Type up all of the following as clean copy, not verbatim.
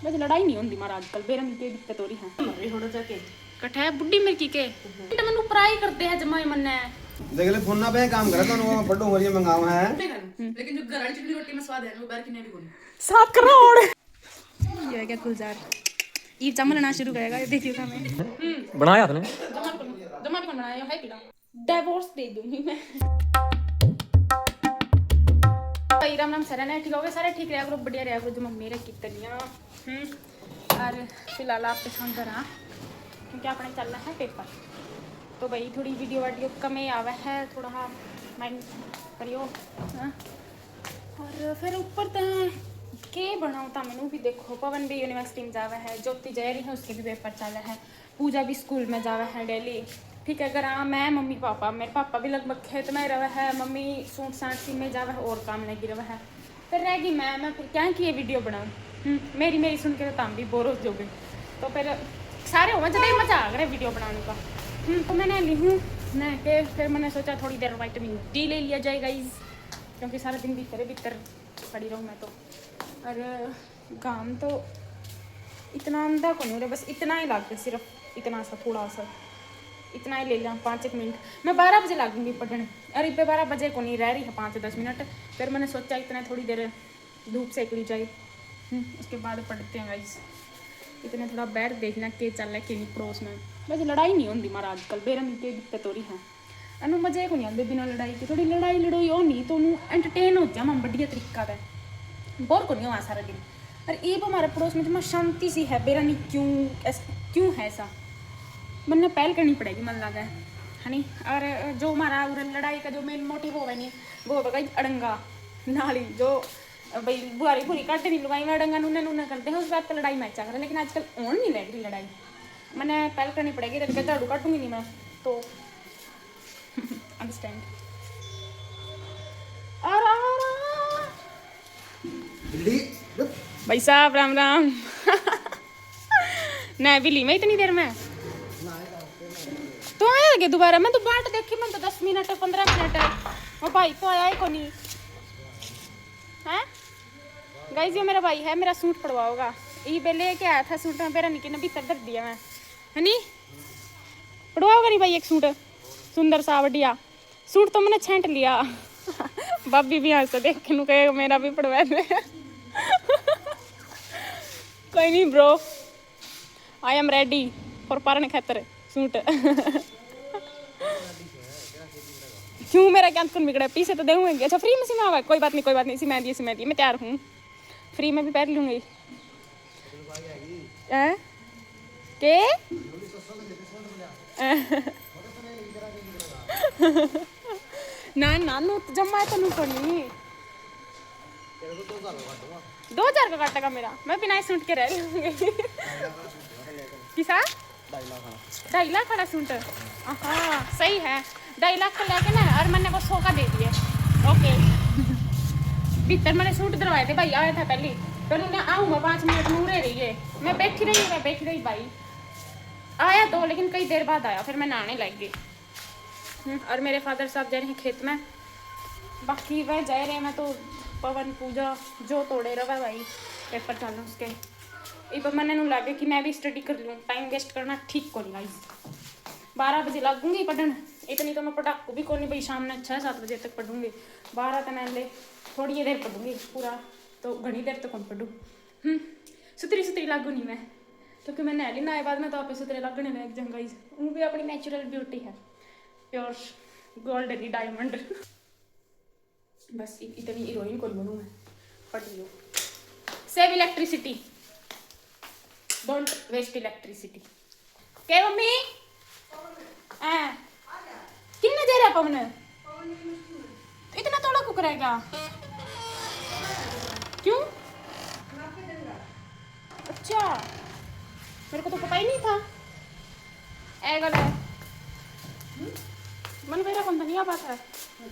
वैसे लड़ाई नहीं होती मारा आजकल बेरंगी की दिक्कत हो रही है मरे थोड़ा जाके कठे बुड्ढी मिर्ची के तो मैंने पराई करते हैं जमाई मन है देख ले फोन ना पे काम करे तो मैं फटो मरिए मंगावा है लेकिन जो घर वाली चिकनी रोटी में स्वाद है वो बाहर की नहीं भी कोई 7 करोड़ ये है क्या गुलजार ये चमलना शुरू करेगा ये देखियो का मैं बनाया आपने जमा भी बनाया है किला डिवोर्स दे दूंगी मैं भाई राम नाम सरन है ठीक हो गए सारे ठीक रहा करो बढ़िया रहा करो जो मम्मी रे कितनियां और फिलहाल आप पसंद करा क्योंकि अपने चलना है पेपर तो भाई थोड़ी वीडियो कम ही आवा है थोड़ा माइंड करियो हाँ और फिर ऊपर तो के बनाऊँ मैनू भी देखो पवन भी यूनिवर्सिटी में जावा है ज्योति जा रही है उसके भी पेपर चल रहा है पूजा भी स्कूल में जावा है डेली ठीक है अगर हाँ मैं मम्मी पापा मेरे पापा भी लगभग खेत में रहा है मम्मी सूट साट सी में जावा है और काम लगी रहा है फिर रहेगी मैं फिर क्या कि ये वीडियो बनाऊँ मेरी सुन के तो ताम भी बोर हो जाओगे तो फिर सारे हो जब मजा आ गया वीडियो बनाने का तो मैंने ली हूँ न के फिर मैंने सोचा थोड़ी देर विटामिन डी ले लिया जाएगा इस क्योंकि सारा दिन भीतर पड़ी रहूँ मैं तो और काम तो इतना अंधा को नहीं हो रहा बस इतना ही लागते सिर्फ इतना सा थोड़ा सा इतना ही ले लिया 5-1 मिनट मैं 12 बजे लागूंगी पढ़ने अरे पे 12 बजे को नहीं रह रही है 5-10 मिनट फिर मैंने सोचा इतना थोड़ी देर धूप सेक ली जाए उसके बाद पढ़ते हैं गाइस इतने थोड़ा बैठ देखना के चल रहा है कि नहीं पड़ोस में वैसे लड़ाई नहीं होती मारा आजकल बेरंगी की दिक्कत हो रही है अनु मजे को नहीं आते बिना लड़ाई की थोड़ी लड़ाई लड़ोई हो नहीं तो एंटरटेन हो जाए बढ़िया तरीका है बोर को नहीं हुआ सारा दिन और ये हमारे पड़ोस में तो शांति सी है बेरंगी क्यों है ऐसा बनना पहल करनी पड़ेगी मन लगा है नहीं और जो हमारा लड़ाई का जो मेन मोटिव होगा नहीं वो होगा अड़ंगा नाली जो भाई बुआरी बुरी काटे नहीं लुगाई में अड़ंगा नूना करते हैं उस बात पर लड़ाई मैच कर लेकिन आजकल ऑन नहीं लग रही लड़ाई मैंने पहल करनी पड़ेगी तरीके झाड़ू काटूंगी नहीं मैं तो अंडरस्टैंड भाई साहब राम राम नहीं बिल्ली में इतनी देर में तो आया क्या दोबारा मैं तो बाट देखी मैं तो 10 मिनट 15 मिनट वो भाई तो आया ही को नहीं है गाइस ये मेरा भाई है मेरा सूट पड़वाओगा ये बेले के आया था सूट में मेरा निकी ने भीतर धर दिया मैं है नी पड़वाओगा नहीं भाई एक सूट सुंदर सा बढ़िया सूट तो मैंने छेंट लिया भाभी भी यहाँ से देख के कहेगा मेरा भी पड़वा दे कोई नहीं bro I am ready for पारने खातर सूट क्यों मेरा क्या कौन बिगड़ा पीछे तो देंगे अच्छा फ्री में सिमा हुआ कोई बात नहीं सिमा दी मैं तैयार हूँ फ्री में भी पहन लूँगी के ना नानू जमा है तो नहीं 2000 का काटेगा मेरा मैं बिना सूट के रह लूँगी किसा 2.5 लाख वाला सूट हाँ सही है 2.5 लाख का लेके ना और मैंने को 100 का दे दिए ओके भीतर मैंने सूट दिलवाए थे भाई आया था पहले उन्होंने आऊँ मैं 5 मिनट नूरे रही है मैं बैठी रही भाई आया तो लेकिन कई देर बाद आया फिर मैं नहाने लग गई और मेरे फादर साहब जा रहे हैं खेत में बाकी वह जा रहे हैं मैं तो पवन पूजा जो तोड़े रहा भाई पेपर चल रहा उसके एक बार मैंने लगे कि मैं भी स्टडी कर लूँ टाइम वेस्ट करना ठीक को नहीं गाइस 12 बजे लगूंगी पढ़न इतनी तो मैं पढ़ाकू भी को नहीं भाई शाम में 6-7 बजे तक पढ़ूंगी 12 तो मैं ले थोड़ी देर पढ़ूंगी पूरा तो घनी देर तक कौन पढ़ूँ सुतरी लागू नहीं मैं क्योंकि मैं नहली ना आए बाद में तो आप सुतरे लगने लग जाऊँ गाइस वो भी अपनी नेचुरल ब्यूटी है प्योर गोल्डन डायमंड बस इतनी हीरोइन कौन बनूँ मैं पढ़ लो save electricity don't waste electricity क्या मम्मी किन्ने दे रहा पवन इतना थोड़ा कुक रहेगा क्यों अच्छा मेरे को तो पता ही नहीं था ए गल है मन मेरा कौन नहीं आ पाता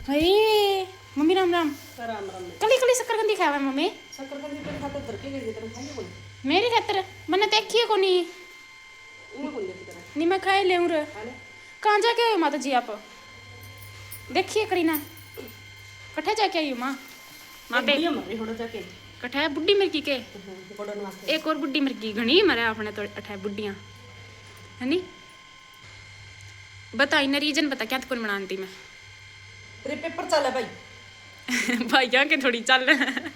है मम्मी राम राम कली शक्करकंदी खाया है मम्मी शक्करकंदी पे खाते धर के गई तेरे खाएंगे बोल मेरी खातर मैंने देखी को नहीं मैं खाए ले कहाँ जाके आई माता जी आप देखिए करीना कट्ठे जाके आई माँ माँ पे थोड़ा जाके कठै बुढ़ी मिर्गी के पढ़ने वास्ते एक और बुढ़ी मिर्गी घनी मरे अपने तो अठै बुढ़ियां है नी बताई ना रीजन बता क्या कौन बनाती मैं तेरे पेपर चल है भाई भाइया के थोड़ी चल रहे हैं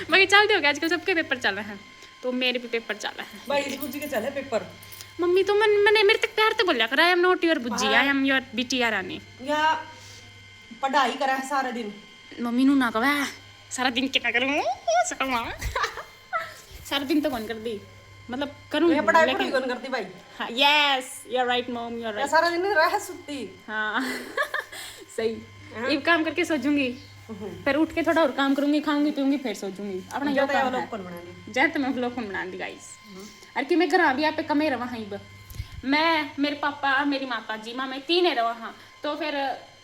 बाकी चलते हो गए आजकल सबके पेपर चल रहे हैं तो मेरे भी पेपर चल रहे हैं भाई इस बुज्जी के चल है पेपर मम्मी तो मैंने मेरे तक प्यार तो बोलिया कर I am not your Bujji I am your बिटिया रानी या पढ़ाई करा है सारा दिन मम्मी नू ना कहा सारा दिन क्या करूँ सारा दिन तो कौन कर दी मतलब करूँ मैं पढ़ाई पढ़ाई कौन करती भाई हाँ yes you are right mom you are yeah right सारा दिन रह सुत्ती हाँ सही एक काम करके सोचूंगी फिर उठ के थोड़ा और काम करूंगी खाऊंगी पीऊंगी फिर सोचूंगी अपना यो काम है कौन बना ली जय तो मैं व्लॉग कौन बना दी गाइस अरे कि मैं घर भी आप कमे रहा हाँ मैं मेरे पापा मेरी माता जी माँ मैं तीन रहा हाँ तो फिर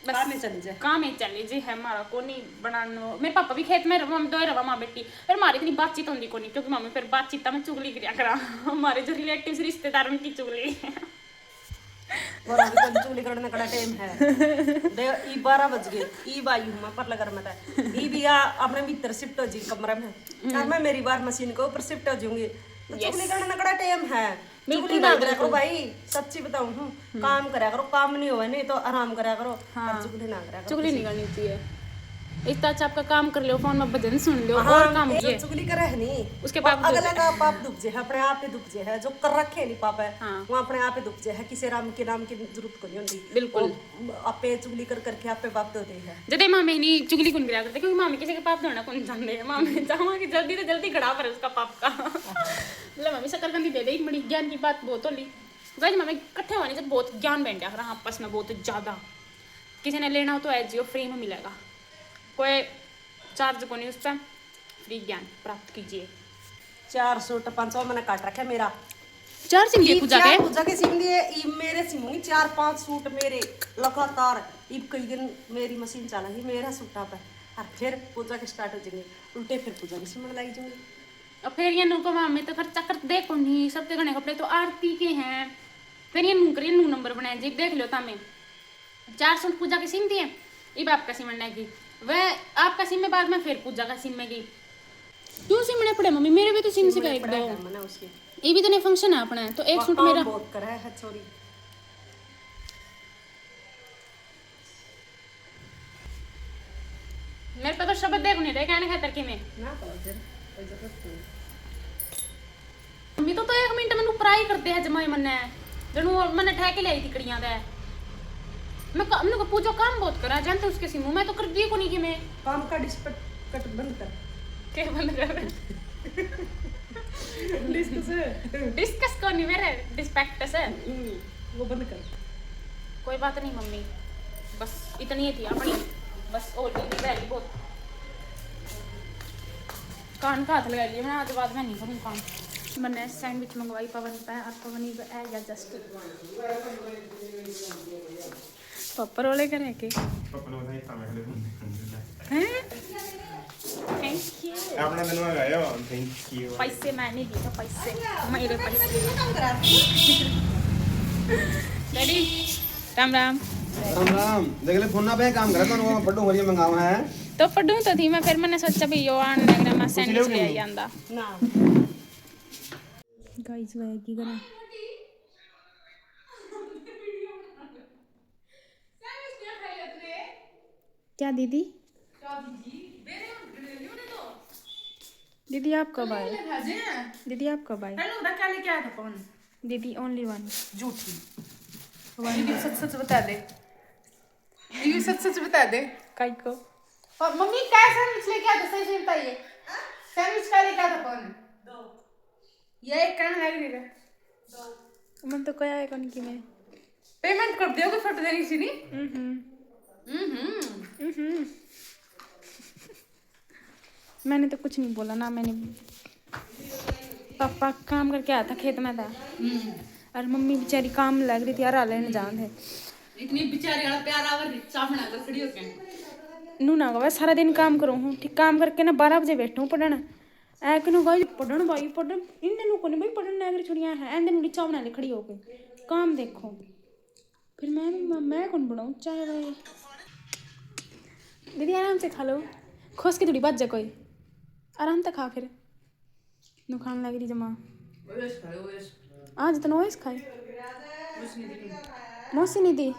बस काम में चली जाए काम में चली जी है हमारा को नहीं बनाना मेरे पापा भी खेत में रवा दो रवा माँ बेटी फिर हमारी इतनी बातचीत होती को नहीं क्योंकि मम्मी फिर बातचीत में चुगली करा करा हमारे जो रिलेटिव्स रिश्तेदार उनकी चुगली और अभी तक चुगली करने का टाइम है दे ई 12 बज गए ई बाई हूं पर लगा मत है ई भी अपने भीतर शिफ्ट हो जी कमरे में और मैं मेरी बार मशीन के ऊपर शिफ्ट हो जाऊंगी तो चुगली करने का टाइम है चुगली ना करा करो भाई सच्ची बताऊं हूं काम करा करो काम नहीं होवे नहीं तो आराम करा करो और चुगली ना करा करो चुगली नहीं करनी चाहिए इतना अच्छा आपका काम कर लो फोन में भजन सुन लो और काम ये किए चुगली करे है नहीं उसके बाद अगला का पाप दुख जे है अपने आप ही दुख जे है जो कर रखे नहीं पाप है हाँ। वो अपने आप ही दुख जे है किसी राम के नाम की जरूरत को नहीं होती बिल्कुल आपे चुगली कर करके आपे पाप धोते हैं जदे मामे नहीं चुगली कौन करा करते क्योंकि मामे किसी के पाप धोना कौन जानते हैं मामे चाहवा कि जल्दी से जल्दी खड़ा पर उसका पाप का मतलब मम्मी शकरकंदी दे दे बड़ी ज्ञान की बात बहुत होली गाइस मम्मी इकट्ठे होने से बहुत ज्ञान बन गया रहा आपस में बहुत ज्यादा किसी ने लेना हो तो एजियो फ्री में मिलेगा कोई चार्ज को नहीं उस पर फ्री ज्ञान प्राप्त कीजिए 400 500 मैंने काट रखा है मेरा चार सिंह पूजा के पूजा के सिम लिए ई मेरे सिमूंगी 4-5 सूट मेरे लगातार ई कई दिन मेरी मशीन चलेगी मेरा सूट पे और फिर पूजा के स्टार्ट हो जाएंगे उल्टे फिर पूजा की सिमण लग जाएंगे और फिर ये नु को मामे तो खर्चा कर देखो नहीं सबके गणे कपड़े तो आरती के हैं फिर ये नु करिए नु नंबर बनाए जी देख लो तामे 400 पूजा की सिम दिए ये आपका सिमण की वह आपका सिम में बाद में फिर पूजा का सिम में गई क्यों सिमने पड़े मम्मी मेरे भी तो सिम से गए दो मैंने उसके ये भी तो नहीं फंक्शन है अपना तो एक सूट मेरा बहुत करा है सॉरी मेरे पे तो शब्द देख नहीं रहे कहने खातर कि मैं ना तो फिर कोई जरूरत नहीं मम्मी तो 1 मिनट मैंने पराई करते हैं जमाई मन्ने जणू मैंने ठेके ले आई थी कड़ियां दे मैं हमने को पूजा काम बहुत करा जानते उसके सिमू मैं तो कर दी को नहीं कि मैं काम का डिस्पट कट बंद कर के बंद कर डिस्कस को नहीं मेरे डिस्पेक्ट से वो बंद कर कोई बात नहीं मम्मी बस इतनी ही थी अपनी बस और भी रह गई बहुत कान का हाथ लगा लिया मैं आज बाद में नहीं करूँ काम मैंने सैंडविच मंगवाई पवन पे और पवन ही आ गया जस्ट पापा रोले करे के पापा ने बताई काम है हैं थैंक यू अपना दिन में गए हो थैंक यू पैसे मैंने दिए पैसे मेरे पैसे डैडी राम राम राम राम देख ले फोन ना पे काम करा तो बड्डो हरिया मंगावा है तो पढ़ूं तो थी मैं फिर मैंने सोचा भी यो आने लग रहा मैं सैंडविच ले आई आंदा ना गाइस वे की करा क्या दीदी दीदी आप कब आए दीदी आप कब आए हेलो ना क्या लेके आया था कौन दीदी ओनली वन झूठी ये सच सच बता दे ये सच सच बता दे काई को और मम्मी क्या सैंडविच लेके आया था सही से बताइए सैंडविच का लेके आया था कौन दो ये एक करने लग नहीं रहा दो मन तो कया है कौन की मैं पेमेंट कर दियोगे फोटो देनी सी नहीं मैंने तो कुछ नहीं बोला ना मैंने पापा काम करके आया था खेत में था और मम्मी बेचारी काम लग रही थी यार लेने जान थे इतनी बेचारी वाला प्यार आवर साफ बना कर खड़ी हो के नू ना गवा सारा दिन काम करूँ हूँ ठीक काम करके ना 12 बजे बैठूँ पढ़न ऐ कि भाई पढ़न भाई पढ़न इन दिनों को नहीं भाई पढ़न ना छुड़ियाँ हैं इन दिनों चाव बना ले खड़ी होके काम देखो फिर मैं कौन बनाऊँ चाय भाई दीदी आराम से खा लो खोस के थोड़ी बात जा कोई आराम तक खा फिर नु खाने लग रही जमा आज तो ओएस खाए मौसी नहीं दी।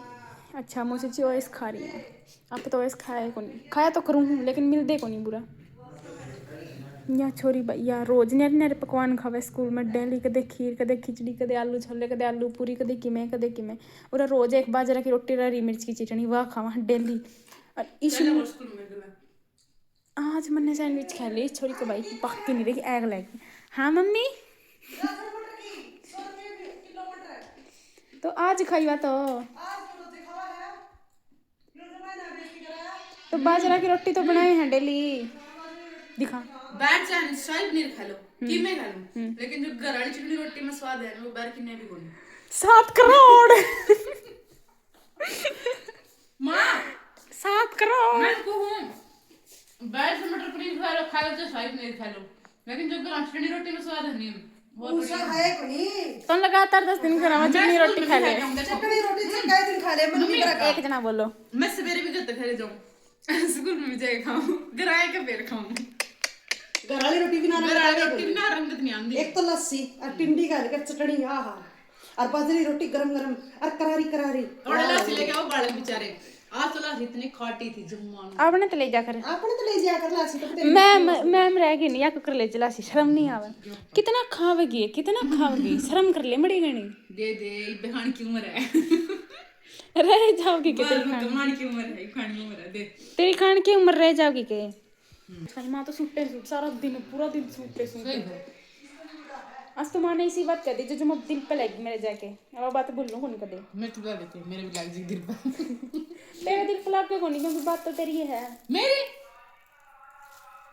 अच्छा मौसी जी ओएस खा रही है आप तो ओएस खाया को नहीं खाया तो करूँ हूँ लेकिन मिल दे को नहीं बुरा या छोरी भैया रोज नरे नरे पकवान खावे स्कूल में डेली कदे खीर कदे खिचड़ी कदे आलू छोले कदे आलू पूरी कदे किमें और रोज एक बाजरा की रोटी हरी मिर्च की चटनी वाह खावा डेली। और इस आज मैंने सैंडविच खा ली छोरी को भाई पक्की नहीं देखी एग लगी। हाँ मम्मी तो आज खाई तो बाजरा की रोटी तो बनाए हैं डेली दिखा बाहर जान स्वाद नहीं खा लो कि मैं खा लूं लेकिन जो घर वाली चिकनी रोटी में स्वाद है वो बाहर की नहीं भी कोनी 7 करोड़ मां 7 करोड़ मैं को हूं बाहर से मटर पनीर खा लो तो स्वाद नहीं खा लो लेकिन जो घर वाली चिकनी रोटी में स्वाद है नहीं बहुत है को नहीं तो लगातार 10 दिन घर में चिकनी रोटी खा ले चिकनी रोटी से कई दिन खा ले मम्मी एक जना बोलो मैं सवेरे भी घर तक खा ले जाऊं स्कूल में भी जाके खाऊं घर आए के फिर खाऊं घर वाली रोटी बिना रोटी बिना रंगत नहीं आंदी एक तो लस्सी और टिंडी का लेकर चटनी आहा और बाजरी रोटी गरम गरम और करारी करारी और लस्सी लेके आओ बालक बेचारे आज तो लस्सी इतनी खाटी थी जम्मान आपने तो ले जाकर आपने तो ले जाया कर लस्सी तो मैम रह गई नहीं या कुकर ले चला सी शर्म नहीं आवे कितना खावेगी शर्म कर ले मड़ी गणी दे बहान की उम्र है रह जाओगी के कमाने की उम्र है खाने की उम्र है दे तेरी खान की उम्र रह जाओगी के सारी माँ तो सूटे सूट सारा दिन पूरा दिन सूटे आज तो माँ ने इसी बात कह दी जो मैं दिल पे लगी मेरे जाके अब बात बोल लूँ कौन कर दे मैं तो देती मेरे भी लग जी दिल पे तेरे दिल पे लग के कौन क्योंकि बात तो तेरी है मेरी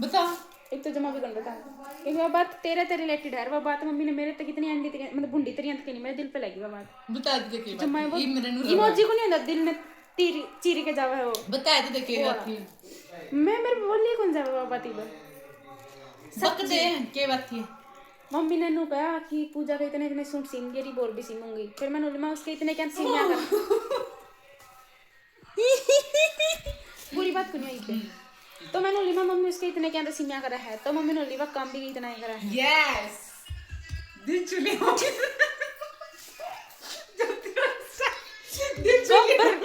बता एक तो जमा भी कर बता क्योंकि वो बात तेरे से रिलेटेड है वो बात मम्मी ने मेरे तक कितनी अंडी तक मतलब बुंडी तेरी अंत की नहीं मेरे दिल पे लगी वो बात बता दे के जमा वो ये मेरे नूर इमोजी को नहीं होता दिल में तीर चीरी के जावा है वो बता दे के बात थी मैं मेरे बोलिए कौन जावा वो बात ही बक दे के बात थी मम्मी ने नु कहा कि पूजा के इतने सूट सीन गेरी बोर भी सीनूंगी फिर मैंने बोली मैं उसके इतने क्या सीनिया कर बुरी बात को नहीं आई तो मैंने बोली मम्मी उसके इतने क्या सीनिया करा है तो मम्मी ने बोली वह काम भी इतना ही करा है यस दिल चुली हो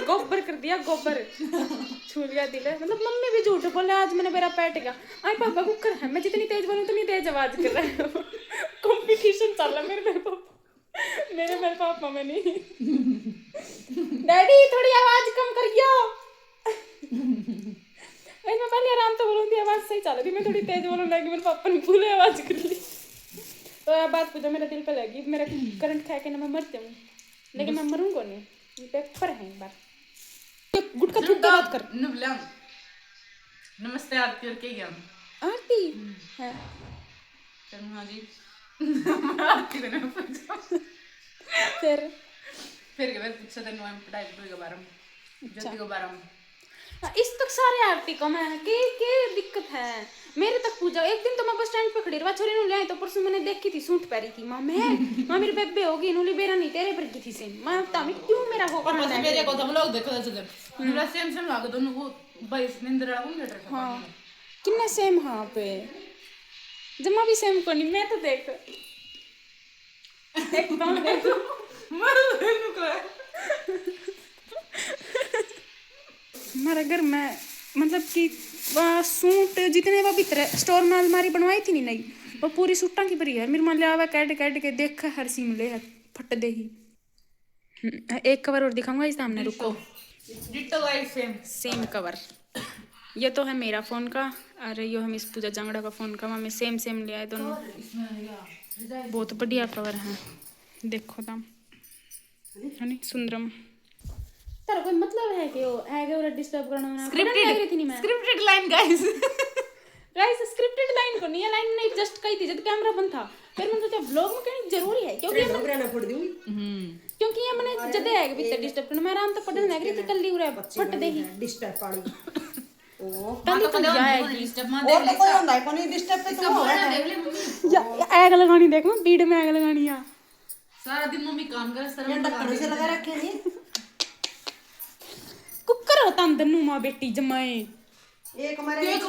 गोबर कर दिया गोबर छू लिया दिल मतलब मम्मी भी झूठ बोले आज मैंने मेरा पैट गया आई पापा कुकर है मैं जितनी तेज बोलूं उतनी तेज आवाज कर रहा है कंपटीशन चल रहा मेरे पापा में नहीं डैडी थोड़ी आवाज कम करियो मैं पहले आराम तो बोलूं थी आवाज सही चल रही मैं थोड़ी तेज बोलने लगी मेरे पापा ने फुल आवाज कर ली तो यह बात पूछो मेरे दिल पे लगी मेरा करंट खा के ना मैं मरती हूँ लेकिन मैं मरूंगा नहीं ये पेपर है एक बार गुटका थूक बात कर नुबलम नमस्ते आरती और के गया आरती है शर्मा जी आरती देने पूछा फिर के बाद पूछा था नोएम पढ़ाई के बारे में जल्दी के बारे में इस तक सारे आरती को मैं के दिक्कत है मेरे तक पूजा एक दिन तो मैं बस स्टैंड पे खड़ी रहा छोरी नु ले आई तो परसों मैंने देखी थी सूट पहरी थी मां मेरी बेबे होगी नुली बेरा नहीं तेरे पर की थी सेम मैं बता मैं क्यों मेरा हो और बस मेरे को सब लोग देखो जैसे मेरा सेम लाग दोनों को बाईस निंद्रा को नहीं डर हां कितने सेम हां पे जमा भी सेम को नहीं मैं तो देख एक बार देखो मर नु को हमारे घर में मतलब कि सूट जितने वो भीतर स्टोर में अलमारी बनवाई थी नहीं वो पूरी सूटा की भरी है मेरी मान लिया कैट के देख हर सीम ले फट दे ही एक कवर और दिखाऊंगा इस सामने रुको डिटो गाइस सेम कवर ये तो है मेरा फोन का और ये हम इस पूजा जांगड़ा का फोन का मम्मी सेम ले आए दोनों बहुत बढ़िया कवर है देखो दाम है नहीं सुंदरम तेरा कोई मतलब है कि वो है और डिस्टर्ब करना scripted line guys scripted line को नहीं लाइन नहीं जस्ट कही थी जब कैमरा बंद था फिर मैंने सोचा ब्लॉग में कहनी जरूरी है क्योंकि ये मैंने जदे है कि डिस्टर्ब करना मैं आराम से पढ़ने लग रही थी कल ही उरे फट दे ही डिस्टर्ब पानी ओ तली तो जाएगी डिस्टर्ब मत और तो कोई होता है कोई डिस्टर्ब पे तो हो रहा है या आग लगानी देख मैं बीड़ में आग लगानी है सारा दिन मम्मी काम करे सर ये ढक्कन से लगा रखे नहीं कुकर होता अंदर नु मां बेटी जमाए एक हमारे एक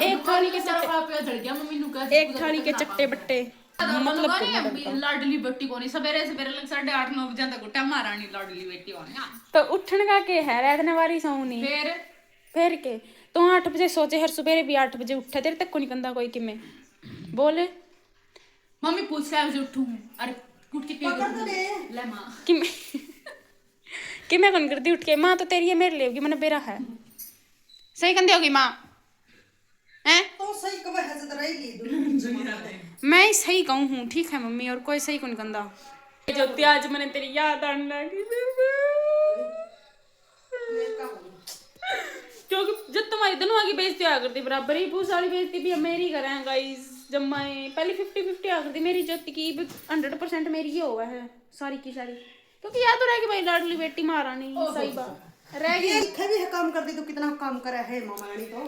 एक थाली के सारा खा पिया झड़ गया मम्मी नु कह एक थाली के चट्टे बट्टे मतलब लाडली बेटी कोनी सवेरे सवेरे लग 8:30 9 बजे तक उठा महारानी लाडली बेटी होने तो उठने का के है रहने वाली सोनी फिर के तो 8 बजे सोचे हर सवेरे भी 8 बजे उठे तेरे तक को नहीं कंदा कोई कि मैं बोले मम्मी पूछ के बजे उठूं अरे उठ के ले मां कि मैं कौन करती उठ के माँ तो तेरी है मेरे लिए होगी मैंने बेरा है सही कंदी होगी माँ हैं तो सही कब है से तरह ही मैं ही सही कहूँ हूँ ठीक है मम्मी और कोई सही कौन कंदा जो आज मैंने तेरी याद आने लगी क्योंकि जब तुम्हारी दोनों आगे बेइज्जती आ करती बराबर ही पूछ सारी बेइज्जती भी मेरी करें गाइस जब मैं पहले 50-50 आ करती मेरी ज्योति की 100% मेरी ही हुआ है सारी की सारी क्योंकि याद तो रह गई भाई लाडली बेटी महारानी सही बात रह गई लिखा भी है काम करती तो कितना काम करा है मामा रानी तो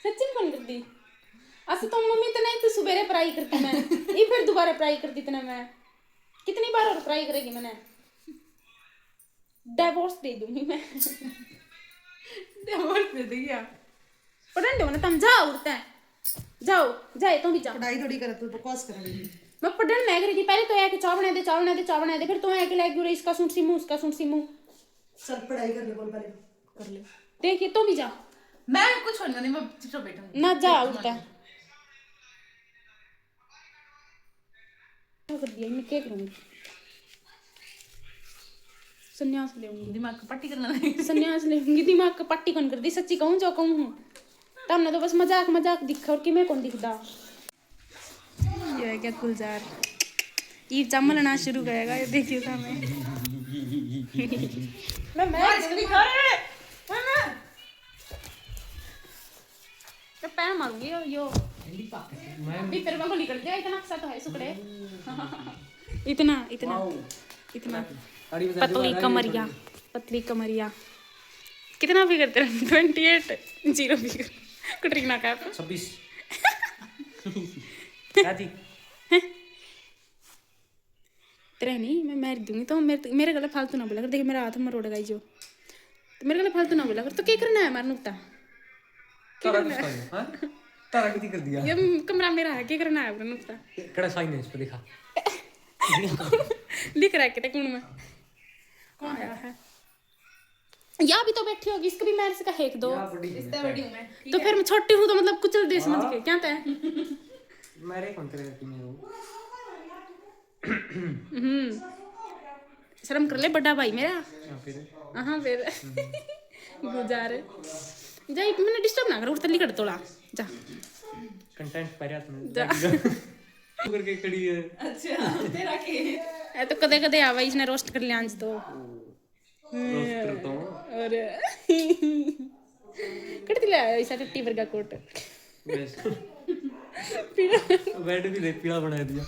सच्ची में कौन करती अच्छा तो मम्मी तो नहीं तो सुबह पढ़ाई करती मैं ये फिर दोबारा पढ़ाई करती इतना मैं कितनी बार और पढ़ाई करेगी मैंने डिवोर्स दे दूंगी मैं डिवोर्स दे देगी पढ़ने दो ना तुम जाओ उठते हैं जाओ जाए तो भी जाओ पढ़ाई थोड़ी करे तू बकवास कर रही है मैं पढ़ने नहीं करी थी पहले तो आके चावने दे फिर तो आके लग गई इसका सुन सिमू उसका सुन सिमू सब पढ़ाई कर ले बोल पहले कर ले देखिए तो भी जा मैं कुछ होने नहीं मैं चुप बैठूंगी ना जा उठता है क्या कर दिया मैं क्या करूंगी संन्यास लेऊंगी दिमाग को पट्टी करना नहीं संन्यास लेऊंगी दिमाग का पट्टी कौन कर दी सच्ची कहूँ जो कहूँ हूँ तब तो बस मजाक दिखा और कि मैं कौन दिखदा ये है क्या गुलजार ये चमलना शुरू करेगा ये देखिए सामने मैं पैर मारूंगी यो भी फिर मैं गोली कर दिया इतना अच्छा तो है सुकड़े इतना पतली कमरिया कितना भी करते रहे 28 जीरो भी कटरीना कैफ 26 क्या जी तेरा नहीं मैं मार दूंगी तो मेरे गला फालतू ना बोला कर देख मेरा हाथ मरोड़ गई जो तो मेरे गला फालतू ना बोला कर तो क्या करना है मारने उठता तारा किती कर दिया ये कमरा मेरा है क्या करना है मारने उठता कड़ा साइन है इस पे दिखा लिख रहा है कितने कौन में कौन आया है या भी तो बैठी होगी इसको भी मैर से का हेक दो इतना बड़ी हूं मैं तो फिर मैं छोटी हूँ तो मतलब कुचल दे समझ के क्या तय मेरे कौन तेरे की में शर्म कर ले बड़ा भाई मेरा फिर हाँ फिर गुजार जा मैंने डिस्टर्ब ना करो उठते लिखड़ तोड़ा जा कंटेंट पर तुम जा करके खड़ी है अच्छा तेरा के ए तो कदे कदे आवा इसने रोस्ट कर लिया आज तो रोस्ट करता हूं और कट दिला ऐसा टट्टी वर्गा कोट बस बेड भी देख पीला बना दिया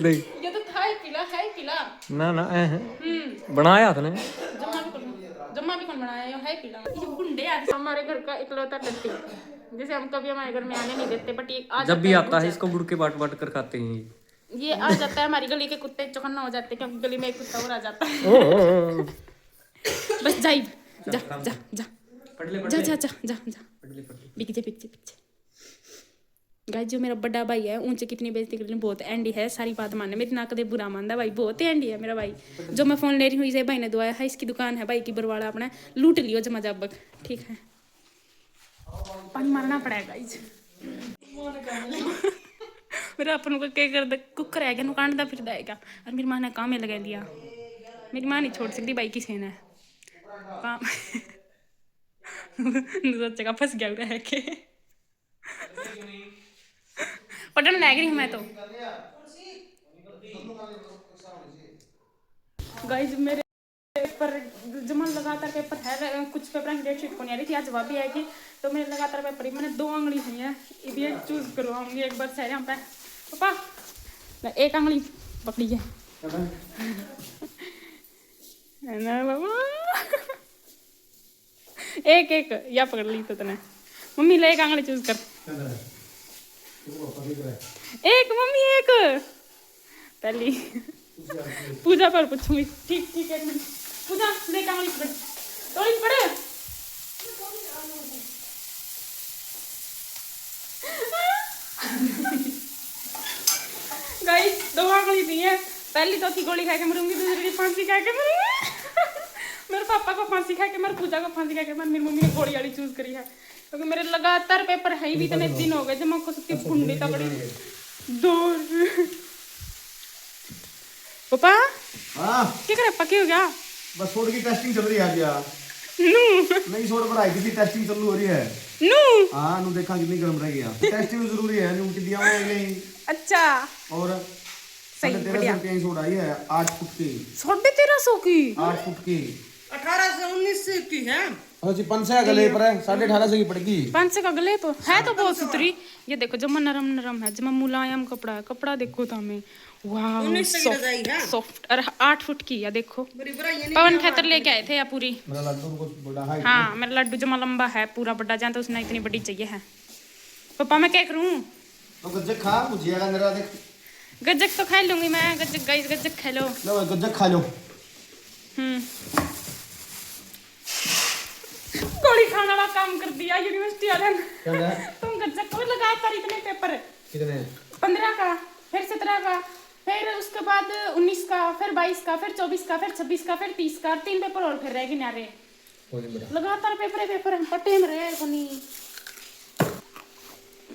देख ये तो था ही पीला है पीला ना ना ऐ है बनाया तूने जम्मा भी कौन बनाया ये है पीला ये गुंडे आते हमारे घर का इकलौता टट्टी जैसे हम कभी हमारे घर में आने नहीं देते बट ये आ जब भी आता है इसको गुड़ के बाट बाट कर खाते हैं ये आ जाता है हमारी गली के कुत्ते चौकन्ना हो जाते हैं क्योंकि गली में एक कुत्ता और आ जाता है बस जाई जा जा जा पढ़ले जा जा जा जा जा पढ़ले पीछे गाइस जो मेरा बड़ा भाई है ऊंचे कितनी बेइज्जती कर ली बहुत एंडी है सारी बात मानने मेरी ना कदे बुरा मानदा भाई बहुत एंडी है मेरा भाई जो मैं फोन ले रही हूँ इसे भाई ने दुआया है इसकी दुकान है भाई की बरवाड़ा अपना लूट लियो जमा जब ठीक है पानी मारना पड़ेगा गाइस मेरा अपन को क्या कर दे कुकर है क्या कांडदा फिरदा है क्या और मेरी माँ ने काम में लगा लिया मेरी माँ नहीं छोड़ सकती भाई किसी ने काम सोचेगा फंस गया रह के पढ़ने लग रही हूँ मैं तो गाइस मेरे पेपर जमा लगातार पेपर है कुछ पेपर की डेट शीट को नहीं आ रही थी आज जवाब भी आएगी तो मेरे लगातार पेपर मैंने 2 अंगली हुई है ये चूज करवाऊंगी एक बार सहरे पे पापा एक अंगली पकड़ी है ना बाबा एक या पकड़ ली तो तने मम्मी ले एक अंगली चूज कर एक मम्मी एक पहली पूजा पर पूछूंगी ठीक एक मिनट पूजा ले कांगली पकड़ तोड़ी पड़े गाइस 2 गोली दी है, पहली चौथी गोली खा के मरूंगी, दूसरी की फांसी खा के मरूंगी। मेरे पापा को फांसी खा के मर, पूजा को फांसी खा के मर, मेरी मम्मी ने गोली वाली चूज करी है क्योंकि मेरे लगातार पेपर है ही भी इतने दिन हो गए जब मैं कुछ कुंडी तगड़ी दूर। पापा हाँ क्या करे पके हो गया बस सोड की टेस्टिंग चल रही है आज यार नू नहीं सोड भराई की टेस्टिंग चालू हो रही है नू हाँ नु देखा कितनी गर्म रह गया टेस्टिंग जरूरी है नु कितनी आवे नहीं अच्छा और सही, 1350 बढ़िया। रुपये की सोड आई है 8 फुट की 1350 की 8 फुट की 1819 की है। अच्छी 500 गले पर है 1850 की पड़ेगी 500 का गले तो है तो बहुत सुथरी। ये देखो जमा नरम नरम है, जमा मुलायम कपड़ा है, कपड़ा देखो तो हमें वाह 19 की रजाई है। सॉफ्ट और 8 फुट की है देखो। बड़ी बुराई है पवन खेतर लेके आए थे या पूरी। मेरा लड्डू को बड़ा है हाँ मेरा लड्डू जमा लंबा है पूरा बड़ा जान तो उसने इतनी बड़ी चाहिए है। पापा मैं क्या करूँ? तो गज्जक खा भुजिया का मेरा देख गज्जक तो खा लूंगी मैं, गज्जक गाइस गज्जक खा लो। लो गज्जक खा लो गोली खाने वाला काम कर दिया यूनिवर्सिटी वाले ने। क्या है तुम गज्जक को लगातार इतने पेपर कितने 15 का फिर 17 का फिर उसके बाद 19 का फिर 22 का फिर 24 का फिर 26 का फिर 30 का 3 पेपर और फिर रह गए नारे कोई बड़ा लगातार पेपर हम पट्टे में रहे कोनी।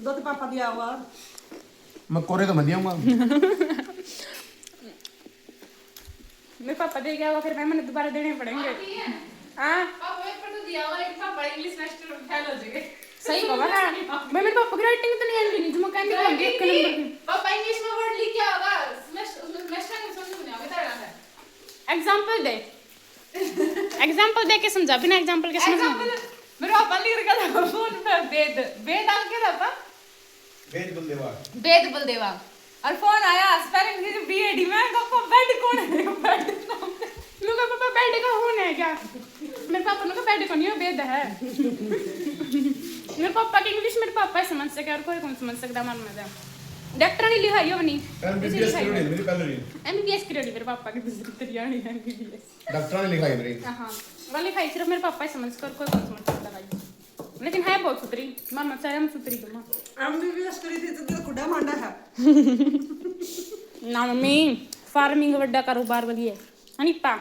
दो पापा दिया हुआ मैं कोरे तो मत दियाऊंगा मेरे पापा दे गया होगा फिर मैंने दोबारा देने पड़ेंगे। हाँ पापा पेपर तो दिया हुआ लेकिन पापा इंग्लिश मास्टर में फेल हो जाएंगे। सही बाबा है मैं मेरे पापा की राइटिंग तो नहीं आती नहीं जो मैं कहने लगी एक नंबर की। पापा इंग्लिश में वर्ड लिख क्या होगा उसमें मास्टर ने समझ नहीं आवे तेरा है एग्जांपल दे के समझा बिना एग्जांपल के समझ एग्जांपल मेरे पापा लिख रखा था फोन पे वेद डाल के था वेद बलदेवा वेद बलदेवा और फोन आया स्पेलिंग की बीएडी में पापा बेड कौन है बेड लुका पापा बेड का होन है क्या? मेरे पापा ने कहा बेड को नहीं है वेद है। मेरे पापा की इंग्लिश मेरे पापा ही समझ सके और कोई कौन समझ सकता मन में डॉक्टर ने लिखाई हो नहीं एमबीबीएस की रेडी मेरी पहले एमबीबीएस की रेडी मेरे पापा की दूसरी तैयारी है एमबीबीएस डॉक्टर ने लिखाई मेरी हाँ वाली लिखाई सिर्फ मेरे पापा ही समझ कर कोई कौन समझ सकता भाई लेकिन है बहुत सुथरी मामा चाहे हम सुथरी तो मां एमबीबीएस करी थी तो खुदा मांडा है ना मम्मी फार्मिंग बड़ा कारोबार वाली है हनीपा